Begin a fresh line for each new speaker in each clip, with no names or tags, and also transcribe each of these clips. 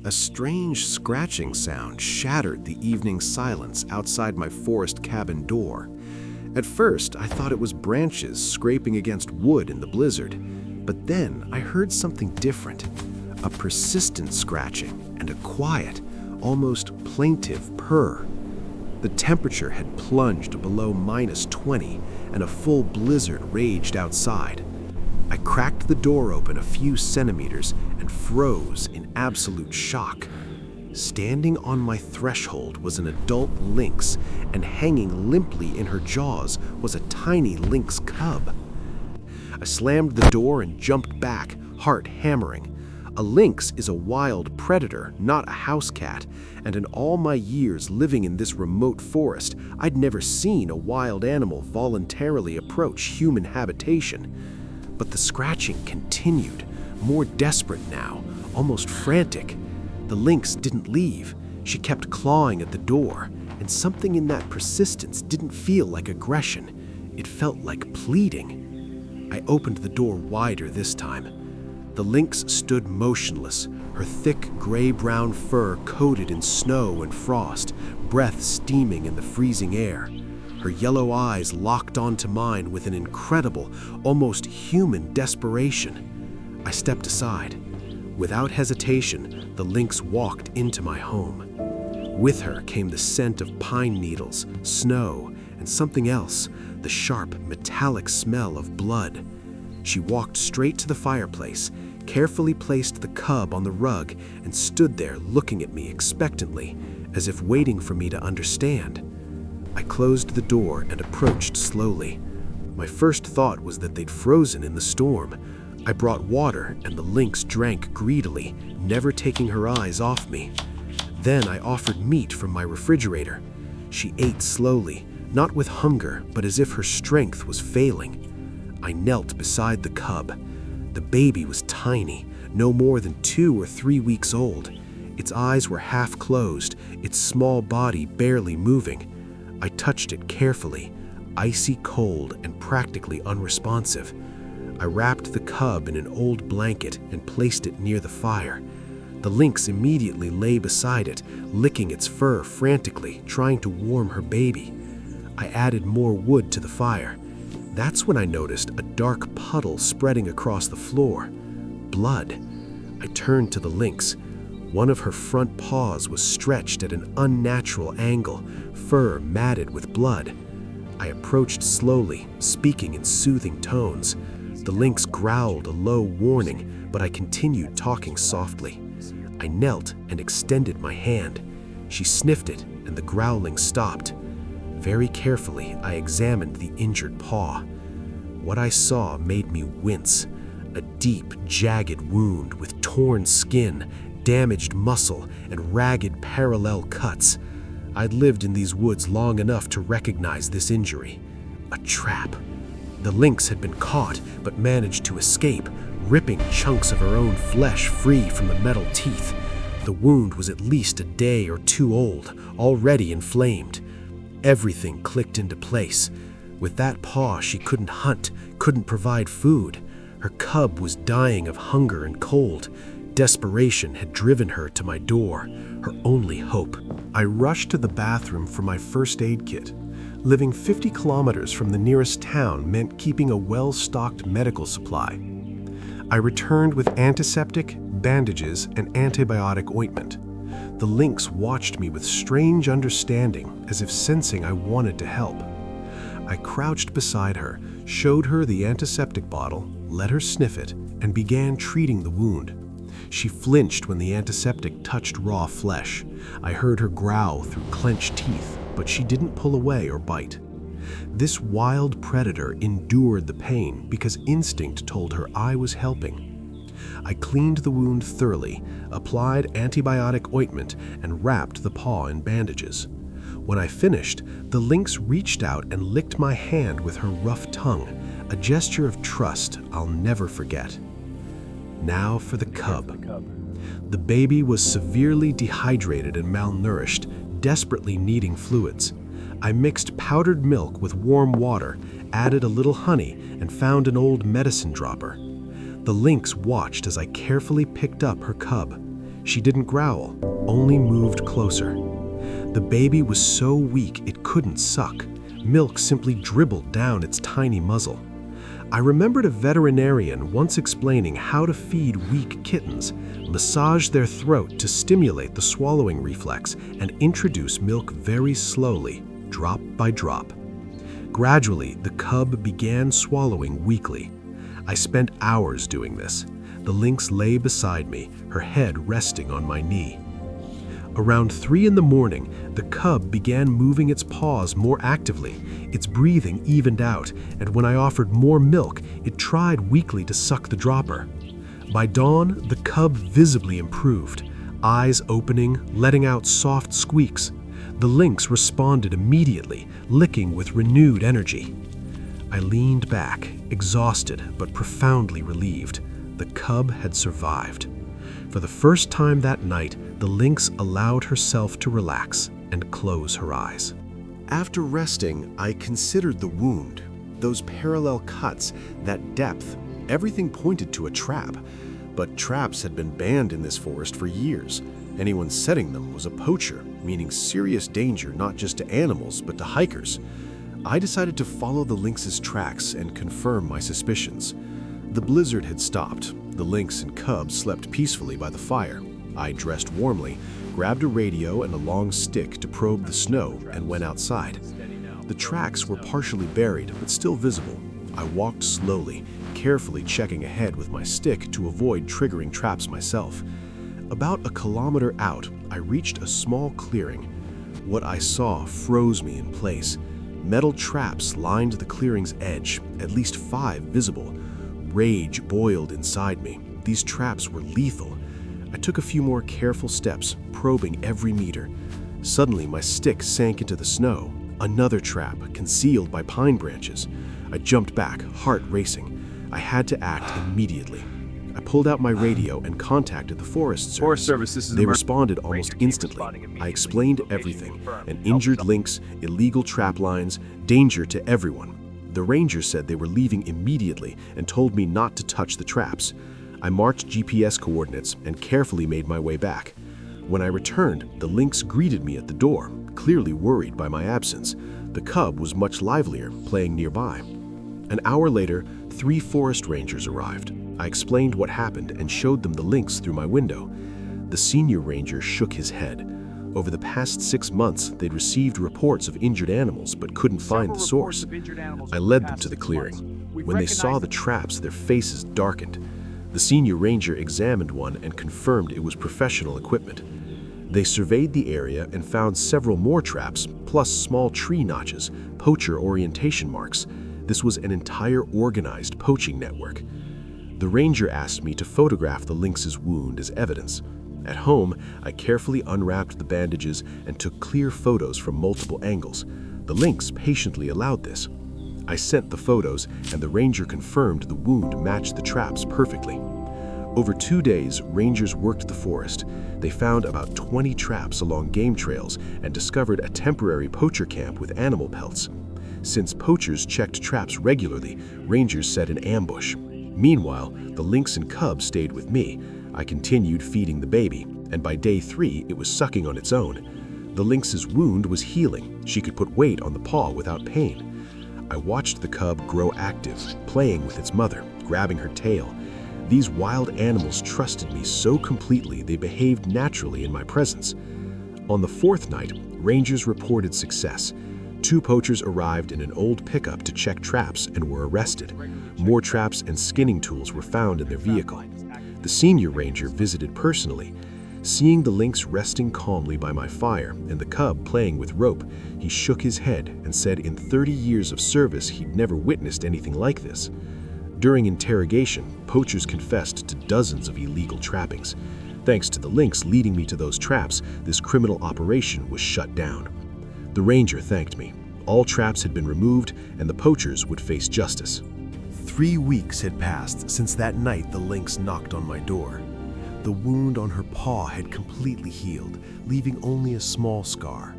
A strange scratching sound shattered the evening silence outside my forest cabin door. At first, I thought it was branches scraping against wood in the blizzard, but then I heard something different, a persistent scratching and a quiet, almost plaintive purr. The temperature had plunged below -20 and a full blizzard raged outside. I cracked the door open a few centimeters and froze in absolute shock. Standing on my threshold was an adult lynx, and hanging limply in her jaws was a tiny lynx cub. I slammed the door and jumped back, heart hammering. A lynx is a wild predator, not a house cat, and in all my years living in this remote forest, I'd never seen a wild animal voluntarily approach human habitation. But the scratching continued, more desperate now, almost frantic. The lynx didn't leave. She kept clawing at the door, and something in that persistence didn't feel like aggression. It felt like pleading. I opened the door wider this time. The lynx stood motionless, her thick gray-brown fur coated in snow and frost, breath steaming in the freezing air. Her yellow eyes locked onto mine with an incredible, almost human desperation. I stepped aside. Without hesitation, the lynx walked into my home. With her came the scent of pine needles, snow, and something else, the sharp, metallic smell of blood. She walked straight to the fireplace, carefully placed the cub on the rug, and stood there looking at me expectantly, as if waiting for me to understand. I closed the door and approached slowly. My first thought was that they'd frozen in the storm. I brought water, and the lynx drank greedily, never taking her eyes off me. Then I offered meat from my refrigerator. She ate slowly, not with hunger, but as if her strength was failing. I knelt beside the cub. The baby was tiny, no more than 2 or 3 weeks old. Its eyes were half closed, its small body barely moving. I touched it carefully, icy cold and practically unresponsive. I wrapped the cub in an old blanket and placed it near the fire. The lynx immediately lay beside it, licking its fur frantically, trying to warm her baby. I added more wood to the fire. That's when I noticed a dark puddle spreading across the floor. Blood. I turned to the lynx. One of her front paws was stretched at an unnatural angle, fur matted with blood. I approached slowly, speaking in soothing tones. The lynx growled a low warning, but I continued talking softly. I knelt and extended my hand. She sniffed it, and the growling stopped. Very carefully, I examined the injured paw. What I saw made me wince. A deep, jagged wound with torn skin, damaged muscle, and ragged parallel cuts. I'd lived in these woods long enough to recognize this injury. A trap. The lynx had been caught, but managed to escape, ripping chunks of her own flesh free from the metal teeth. The wound was at least a day or 2 old, already inflamed. Everything clicked into place. With that paw, she couldn't hunt, couldn't provide food. Her cub was dying of hunger and cold. Desperation had driven her to my door, her only hope. I rushed to the bathroom for my first aid kit. Living 50 kilometers from the nearest town meant keeping a well-stocked medical supply. I returned with antiseptic, bandages, and antibiotic ointment. The lynx watched me with strange understanding, as if sensing I wanted to help. I crouched beside her, showed her the antiseptic bottle, let her sniff it, and began treating the wound. She flinched when the antiseptic touched raw flesh. I heard her growl through clenched teeth, but she didn't pull away or bite. This wild predator endured the pain because instinct told her I was helping. I cleaned the wound thoroughly, applied antibiotic ointment, and wrapped the paw in bandages. When I finished, the lynx reached out and licked my hand with her rough tongue, a gesture of trust I'll never forget. Now for the cub. The baby was severely dehydrated and malnourished, desperately needing fluids. I mixed powdered milk with warm water, added a little honey, and found an old medicine dropper. The lynx watched as I carefully picked up her cub. She didn't growl, only moved closer. The baby was so weak it couldn't suck. Milk simply dribbled down its tiny muzzle. I remembered a veterinarian once explaining how to feed weak kittens, massage their throat to stimulate the swallowing reflex, and introduce milk very slowly, drop by drop. Gradually, the cub began swallowing weakly. I spent hours doing this. The lynx lay beside me, her head resting on my knee. Around 3 in the morning, the cub began moving its paws more actively. Its breathing evened out, and when I offered more milk, it tried weakly to suck the dropper. By dawn, the cub visibly improved, eyes opening, letting out soft squeaks. The lynx responded immediately, licking with renewed energy. I leaned back, exhausted but profoundly relieved. The cub had survived. For the first time that night, the lynx allowed herself to relax and close her eyes. After resting, I considered the wound, those parallel cuts, that depth. Everything pointed to a trap, but traps had been banned in this forest for years. Anyone setting them was a poacher, meaning serious danger not just to animals but to hikers. I decided to follow the lynx's tracks and confirm my suspicions. The blizzard had stopped. The lynx and cub slept peacefully by the fire. I dressed warmly, grabbed a radio and a long stick to probe the snow, and went outside. The tracks were partially buried but still visible. I walked slowly, carefully checking ahead with my stick to avoid triggering traps myself. About a kilometer out, I reached a small clearing. What I saw froze me in place. Metal traps lined the clearing's edge, at least 5 visible. Rage boiled inside me. These traps were lethal. I took a few more careful steps, probing every meter. Suddenly, my stick sank into the snow. Another trap, concealed by pine branches. I jumped back, heart racing. I had to act immediately. I pulled out my radio and contacted the Forest Service. They responded almost instantly. I explained everything: an injured lynx, illegal trap lines, danger to everyone. The ranger said they were leaving immediately and told me not to touch the traps. I marked GPS coordinates and carefully made my way back. When I returned, the lynx greeted me at the door, clearly worried by my absence. The cub was much livelier, playing nearby. An hour later, 3 forest rangers arrived. I explained what happened and showed them the lynx through my window. The senior ranger shook his head. Over the past 6 months, they'd received reports of injured animals but couldn't find the source. I led them to the clearing. When they saw the traps, their faces darkened. The senior ranger examined one and confirmed it was professional equipment. They surveyed the area and found several more traps, plus small tree notches, poacher orientation marks. This was an entire organized poaching network. The ranger asked me to photograph the lynx's wound as evidence. At home, I carefully unwrapped the bandages and took clear photos from multiple angles. The lynx patiently allowed this. I sent the photos, and the ranger confirmed the wound matched the traps perfectly. Over 2 days, rangers worked the forest. They found about 20 traps along game trails and discovered a temporary poacher camp with animal pelts. Since poachers checked traps regularly, rangers set an ambush. Meanwhile, the lynx and cub stayed with me. I continued feeding the baby, and by day 3, it was sucking on its own. The lynx's wound was healing. She could put weight on the paw without pain. I watched the cub grow active, playing with its mother, grabbing her tail. These wild animals trusted me so completely they behaved naturally in my presence. On the 4th night, rangers reported success. 2 poachers arrived in an old pickup to check traps and were arrested. More traps and skinning tools were found in their vehicle. The senior ranger visited personally. Seeing the lynx resting calmly by my fire and the cub playing with rope, he shook his head and said in 30 years of service he'd never witnessed anything like this. During interrogation, poachers confessed to dozens of illegal trappings. Thanks to the lynx leading me to those traps, this criminal operation was shut down. The ranger thanked me. All traps had been removed and the poachers would face justice. 3 weeks had passed since that night the lynx knocked on my door. The wound on her paw had completely healed, leaving only a small scar.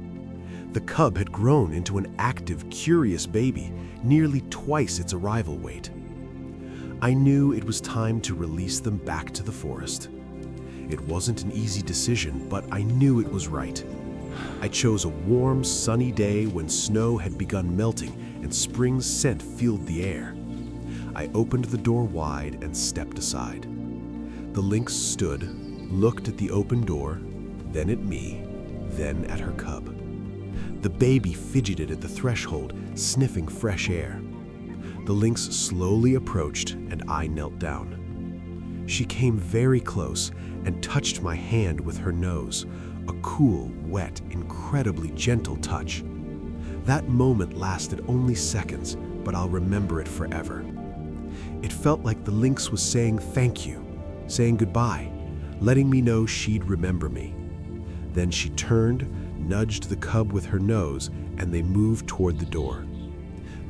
The cub had grown into an active, curious baby, nearly twice its arrival weight. I knew it was time to release them back to the forest. It wasn't an easy decision, but I knew it was right. I chose a warm, sunny day when snow had begun melting and spring's scent filled the air. I opened the door wide and stepped aside. The lynx stood, looked at the open door, then at me, then at her cub. The baby fidgeted at the threshold, sniffing fresh air. The lynx slowly approached and I knelt down. She came very close and touched my hand with her nose, a cool, wet, incredibly gentle touch. That moment lasted only seconds, but I'll remember it forever. It felt like the lynx was saying thank you, saying goodbye, letting me know she'd remember me. Then she turned, nudged the cub with her nose, and they moved toward the door.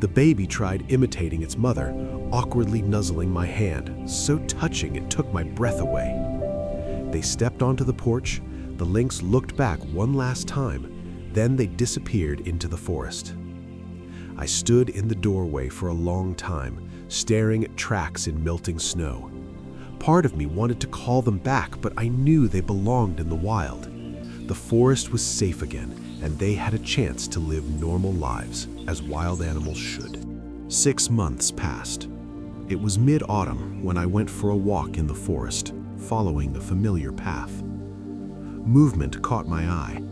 The baby tried imitating its mother, awkwardly nuzzling my hand, so touching it took my breath away. They stepped onto the porch. The lynx looked back one last time, then they disappeared into the forest. I stood in the doorway for a long time, staring at tracks in melting snow. Part of me wanted to call them back, but I knew they belonged in the wild. The forest was safe again, and they had a chance to live normal lives, as wild animals should. 6 months passed. It was mid-autumn when I went for a walk in the forest, following a familiar path. Movement caught my eye.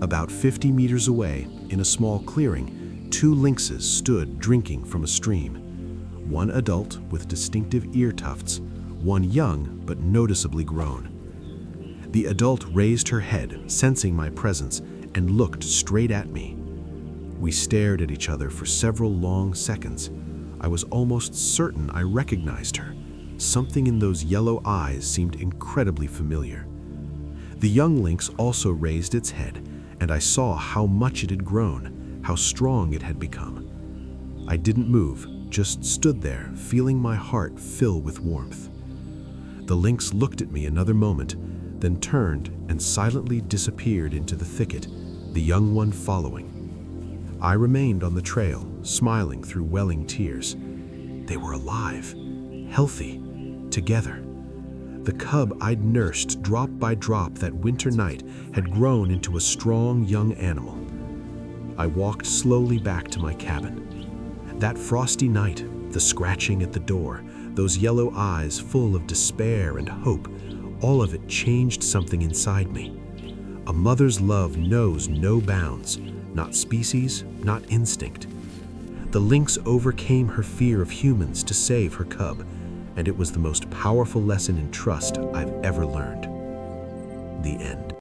About 50 meters away, in a small clearing, 2 lynxes stood drinking from a stream. One adult with distinctive ear tufts, one young but noticeably grown. The adult raised her head, sensing my presence, and looked straight at me. We stared at each other for several long seconds. I was almost certain I recognized her. Something in those yellow eyes seemed incredibly familiar. The young lynx also raised its head, and I saw how much it had grown, how strong it had become. I didn't move, just stood there, feeling my heart fill with warmth. The lynx looked at me another moment, then turned and silently disappeared into the thicket, the young one following. I remained on the trail, smiling through welling tears. They were alive, healthy, together. The cub I'd nursed drop by drop that winter night had grown into a strong young animal. I walked slowly back to my cabin. That frosty night, the scratching at the door, those yellow eyes full of despair and hope, all of it changed something inside me. A mother's love knows no bounds, not species, not instinct. The lynx overcame her fear of humans to save her cub, and it was the most powerful lesson in trust I've ever learned. The end.